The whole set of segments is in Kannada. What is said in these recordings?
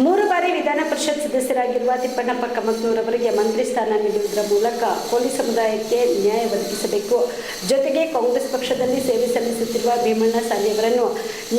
3 ಬಾರಿ ವಿಧಾನ ಪರಿಷತ್ ಸದಸ್ಯರಾಗಿರುವ ತಿಪ್ಪಣ್ಣಪ್ಪ ಕಮತ್ನೂರವರಿಗೆ ಮಂತ್ರಿ ಸ್ಥಾನ ನೀಡುವುದರ ಮೂಲಕ ಕೋಲಿ ಸಮುದಾಯಕ್ಕೆ ನ್ಯಾಯ ಒದಗಿಸಬೇಕು. ಜೊತೆಗೆ ಕಾಂಗ್ರೆಸ್ ಪಕ್ಷದಲ್ಲಿ ಸೇವೆ ಸಲ್ಲಿಸುತ್ತಿರುವ ಭೀಮಣ್ಣ ಸಾಲಿಯವರನ್ನು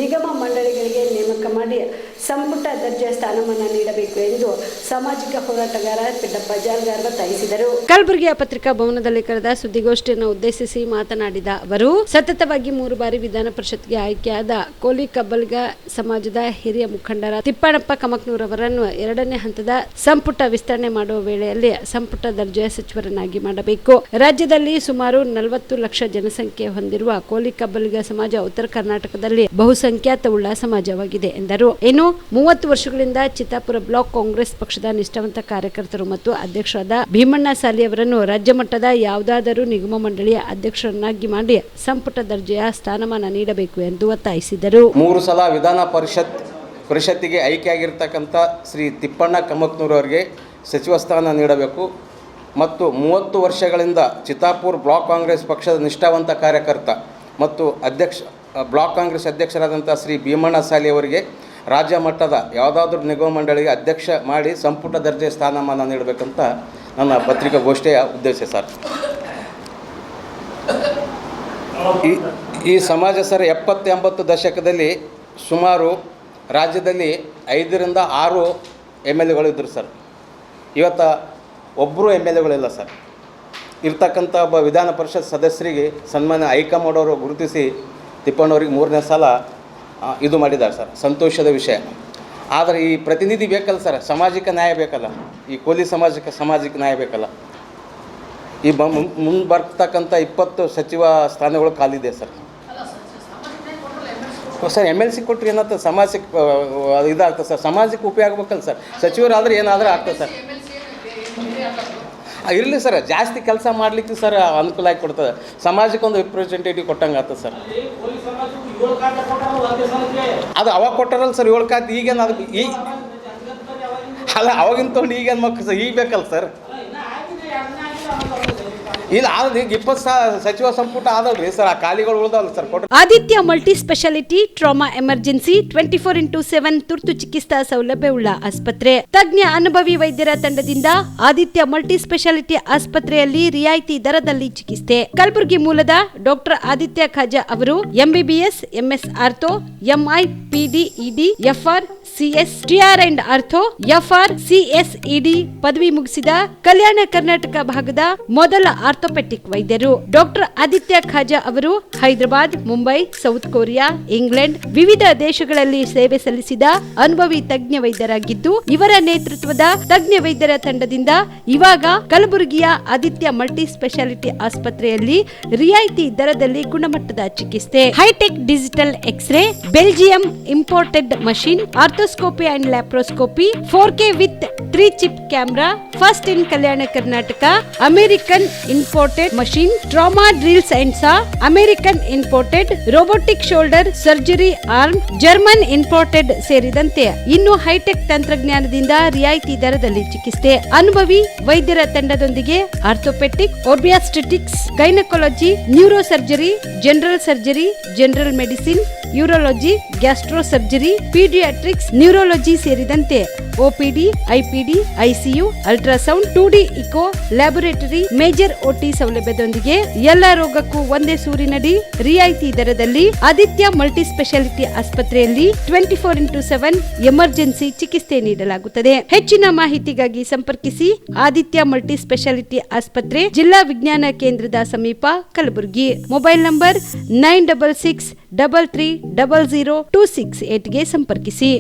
ನಿಗಮ ಮಂಡಳಿಗಳಿಗೆ ನೇಮಕ ಮಾಡಿ ಸಂಪುಟ ದರ್ಜೆಯ ಸ್ಥಾನಮಾನ ನೀಡಬೇಕು ಎಂದು ಸಾಮಾಜಿಕ ಹೋರಾಟಗಾರ ಪಿಡ್ಡಪ್ಪ ಜಾಲ್ಗಾರ್ ಒತ್ತಾಯಿಸಿದರು. ಕಲಬುರಗಿಯ ಪತ್ರಿಕಾ ಭವನದಲ್ಲಿ ಕರೆದ ಸುದ್ದಿಗೋಷ್ಠಿಯನ್ನು ಉದ್ದೇಶಿಸಿ ಮಾತನಾಡಿದ ಅವರು, ಸತತವಾಗಿ 3 ಬಾರಿ ವಿಧಾನ ಪರಿಷತ್ಗೆ ಆಯ್ಕೆಯಾದ ಕೋಲಿ ಕಬ್ಬಲ್ಗ ಸಮಾಜದ ಹಿರಿಯ ಮುಖಂಡರ ತಿಪ್ಪಣ್ಣಪ್ಪ ಕಮಕ್ನೂರವರನ್ನು 2ನೇ ಹಂತದ ಸಂಪುಟ ವಿಸ್ತರಣೆ ಮಾಡುವ ವೇಳೆಯಲ್ಲಿ ಸಂಪುಟ ದರ್ಜೆಯ ಸಚಿವರನ್ನಾಗಿ ಮಾಡಬೇಕು. ರಾಜ್ಯದಲ್ಲಿ ಸುಮಾರು 40 ಲಕ್ಷ ಜನಸಂಖ್ಯೆ ಹೊಂದಿರುವ ಕೋಲಿ ಕಬ್ಬಲ್ಗ ಸಮಾಜ ಉತ್ತರ ಕರ್ನಾಟಕದಲ್ಲಿ ಬಹುಸಂಖ್ಯಾತವುಳ್ಳ ಸಮಾಜವಾಗಿದೆ ಎಂದರು. ಇನ್ನು 30 ವರ್ಷಗಳಿಂದ ಚಿತ್ತಾಪುರ ಬ್ಲಾಕ್ ಕಾಂಗ್ರೆಸ್ ಪಕ್ಷದ ನಿಷ್ಠಾವಂತ ಕಾರ್ಯಕರ್ತರು ಮತ್ತು ಅಧ್ಯಕ್ಷರಾದ ಭೀಮಣ್ಣ ಸಾಲಿಯವರನ್ನು ರಾಜ್ಯ ಮಟ್ಟದ ಯಾವುದಾದರೂ ನಿಗಮ ಮಂಡಳಿಯ ಅಧ್ಯಕ್ಷರನ್ನಾಗಿ ಮಾಡಿ ಸಂಪುಟ ದರ್ಜೆಯ ಸ್ಥಾನಮಾನ ನೀಡಬೇಕು ಎಂದು ಒತ್ತಾಯಿಸಿದರು. 3 ಸಲ ವಿಧಾನ ಪರಿಷತ್ತಿಗೆ ಆಯ್ಕೆಯಾಗಿರ್ತಕ್ಕಂಥ ಶ್ರೀ ತಿಪ್ಪಣ್ಣ ಕಮಕ್ನೂರವರಿಗೆ ಸಚಿವ ಸ್ಥಾನ ನೀಡಬೇಕು ಮತ್ತು 30 ವರ್ಷಗಳಿಂದ ಚಿತ್ತಾಪುರ ಬ್ಲಾಕ್ ಕಾಂಗ್ರೆಸ್ ಪಕ್ಷದ ನಿಷ್ಠಾವಂತ ಕಾರ್ಯಕರ್ತ ಮತ್ತು ಬ್ಲಾಕ್ ಕಾಂಗ್ರೆಸ್ ಅಧ್ಯಕ್ಷರಾದಂಥ ಶ್ರೀ ಭೀಮಣ್ಣ ಸಾಲಿಯವರಿಗೆ ರಾಜ್ಯ ಮಟ್ಟದ ಯಾವುದಾದ್ರೂ ನಿಗಮ ಮಂಡಳಿಗೆ ಅಧ್ಯಕ್ಷ ಮಾಡಿ ಸಂಪುಟ ದರ್ಜೆ ಸ್ಥಾನಮಾನ ನೀಡಬೇಕಂತ ನನ್ನ ಪತ್ರಿಕಾಗೋಷ್ಠಿಯ ಉದ್ದೇಶ ಸರ್. ಈ ಸಮಾಜ ಸರ್ 70-80 ದಶಕದಲ್ಲಿ ಸುಮಾರು ರಾಜ್ಯದಲ್ಲಿ 5ರಿಂದ 6 MLAಗಳು ಇದ್ದರು ಸರ್. ಇವತ್ತು ಒಬ್ಬರು MLAಗಳಿಲ್ಲ ಸರ್. ಇರ್ತಕ್ಕಂಥ ಒಬ್ಬ ವಿಧಾನ ಪರಿಷತ್ ಸದಸ್ಯರಿಗೆ ಸನ್ಮಾನ್ಯ ಹೈಕಮಾಂಡ್ ಅವರು ಗುರುತಿಸಿ ತಿಪ್ಪಣ್ಣವ್ರಿಗೆ 3ನೇ ಸಲ ಇದು ಮಾಡಿದ್ದಾರೆ ಸರ್. ಸಂತೋಷದ ವಿಷಯ. ಆದರೆ ಈ ಪ್ರತಿನಿಧಿ ಬೇಕಲ್ಲ ಸರ್, ಸಮಾಜಕ್ಕೆ ನ್ಯಾಯ ಬೇಕಲ್ಲ, ಈ ಕೋಲಿ ಸಮಾಜಕ್ಕೆ ನ್ಯಾಯ ಬೇಕಲ್ಲ. ಈ ಮುಂದೆ ಬರ್ತಕ್ಕಂಥ 20 ಸಚಿವ ಸ್ಥಾನಗಳು ಖಾಲಿದೆ ಸರ್. ಸರ್ MLC ಕೊಟ್ಟರೆ ಏನಾಗ್ತದೆ, ಸಮಾಜಕ್ಕೆ ಇದಾಗ್ತದೆ ಸರ್, ಸಮಾಜಕ್ಕೆ ಉಪಯೋಗ ಆಗಬೇಕಲ್ಲ ಸರ್. ಸಚಿವರಾದರೆ ಏನಾದರೂ ಆಗ್ತದೆ ಸರ್. ಇರಲಿ ಸರ್, ಜಾಸ್ತಿ ಕೆಲಸ ಮಾಡಲಿಕ್ಕೆ ಸರ್ ಅನುಕೂಲ ಆಗಿ ಕೊಡ್ತದೆ. ಸಮಾಜಕ್ಕೆ ಒಂದು ರಿಪ್ರೆಸೆಂಟೇಟಿವ್ ಕೊಟ್ಟಂಗೆ ಆಗ್ತದೆ ಸರ್. ಅದು ಅವಾಗ ಕೊಟ್ಟಾರಲ್ಲ ಸರ್ 7 ಖಾತೆ. ಈಗೇನು ಅದು ಅಲ್ಲ, ಅವಾಗಿನ ತೊಗೊಂಡು ಈಗೇನು ಮಕ್ಕಳು ಸರ್, ಈಗ ಬೇಕಲ್ಲ ಸರ್. ಇಲ್ಲ, ಆದ್ರೆ ಈಗ 20 ಸಚಿವ ಸಂಪುಟ ಆದಲ್ರಿ ಸರ್, ಆ ಖಾಲಿಗಳು ಉಳ್ದವಲ್ಲ sir. Aditya multi speciality trauma emergency 24x7 ತುರ್ತು ಚಿಕಿತ್ಸಾ ಸೌಲಭ್ಯವುಳ್ಳ ಆಸ್ಪತ್ರೆ. ತಜ್ಞ ಅನುಭವಿ ವೈದ್ಯರ ತಂಡದಿಂದ ಆದಿತ್ಯ ಮಲ್ಟಿ ಸ್ಪೆಷಾಲಿಟಿ ಆಸ್ಪತ್ರೆಯಲ್ಲಿ ರಿಯಾಯಿತಿ ದರದಲ್ಲಿ ಚಿಕಿತ್ಸೆ. ಕಲಬುರಗಿ ಮೂಲದ ಡಾಕ್ಟರ್ ಆದಿತ್ಯ ಖಾಜಾ ಅವರು MBBS, MS ortho, MI, PD, ED, FR, CS, TR and ortho, FR, CS, ED ಪದವಿ ಮುಗಿಸಿದ ಕಲ್ಯಾಣ ಕರ್ನಾಟಕ ಭಾಗದ ಮೊದಲ ಆರ್ಥೋಪೆಟಿಕ್ ವೈದ್ಯರು. ಡಾಕ್ಟರ್ ಆದಿತ್ಯ ಖಾಜಾ ಅವರು Hyderabad, Mumbai, south Korea, England ವಿವಿಧ ದೇಶಗಳಲ್ಲಿ ಸೇವೆ ಸಲ್ಲಿಸಿದ ಅನುಭವಿ ತಜ್ಞ ವೈದ್ಯರಾಗಿದ್ದು, ಇವರ ನೇತೃತ್ವದ ತಜ್ಞ ವೈದ್ಯರ ತಂಡದಿಂದ ಇವಾಗ ಕಲಬುರಗಿಯ ಆದಿತ್ಯ ಮಲ್ಟಿ ಸ್ಪೆಷಾಲಿಟಿ ಆಸ್ಪತ್ರೆಯಲ್ಲಿ ರಿಯಾಯಿತಿ ದರದಲ್ಲಿ ಗುಣಮಟ್ಟದ ಚಿಕಿತ್ಸೆ. Hi tech digital x ray, Belgium imported machine, arthroscopy and laparoscopy, 4K with 3 chip camera, first in Kalyana Karnataka, American imported machine, trauma drills and saw, American imported robotic shoulder surgery arm, German imported ಸೇರಿದಂತೆ ಇನ್ನು ಹೈಟೆಕ್ ತಂತ್ರಜ್ಞಾನದಿಂದ ರಿಯಾಯಿತಿ ದರದಲ್ಲಿ ಚಿಕಿತ್ಸೆ. ಅನುಭವಿ ವೈದ್ಯರ ತಂಡದೊಂದಿಗೆ orthopaedic, obstetrics, gynaecology, neuro surgery, general surgery, general medicine, urology, gastro surgery, paediatrics, neurology ಸೇರಿದಂತೆ OPD, IPD, ICU, ultrasound, 2D echo, laboratory, major OT ಸೌಲಭ್ಯದೊಂದಿಗೆ ಎಲ್ಲ ರೋಗಕ್ಕೂ ಒಂದೇ ಸೂರಿನಡಿ ರಿಯಾಯಿತಿ ದರದಲ್ಲಿ ಆದಿತ್ಯ ಮಲ್ಟಿ ಸ್ಪೆಷಾಲಿಟಿ ಆಸ್ಪತ್ರೆಯಲ್ಲಿ 24x7 ಎಮರ್ಜೆನ್ಸಿ ಚಿಕಿತ್ಸೆ ನೀಡಲಾಗುತ್ತದೆ. ಹೆಚ್ಚಿನ ಮಾಹಿತಿಗಾಗಿ ಸಂಪರ್ಕಿಸಿ ಆದಿತ್ಯ ಮಲ್ಟಿ ಸ್ಪೆಷಾಲಿಟಿ ಆಸ್ಪತ್ರೆ, ಜಿಲ್ಲಾ ವಿಜ್ಞಾನ ಕೇಂದ್ರದ ಸಮೀಪ, ಕಲಬುರಗಿ. ಮೊಬೈಲ್ ನಂಬರ್ 9663300268ಗೆ ಸಂಪರ್ಕಿಸಿ.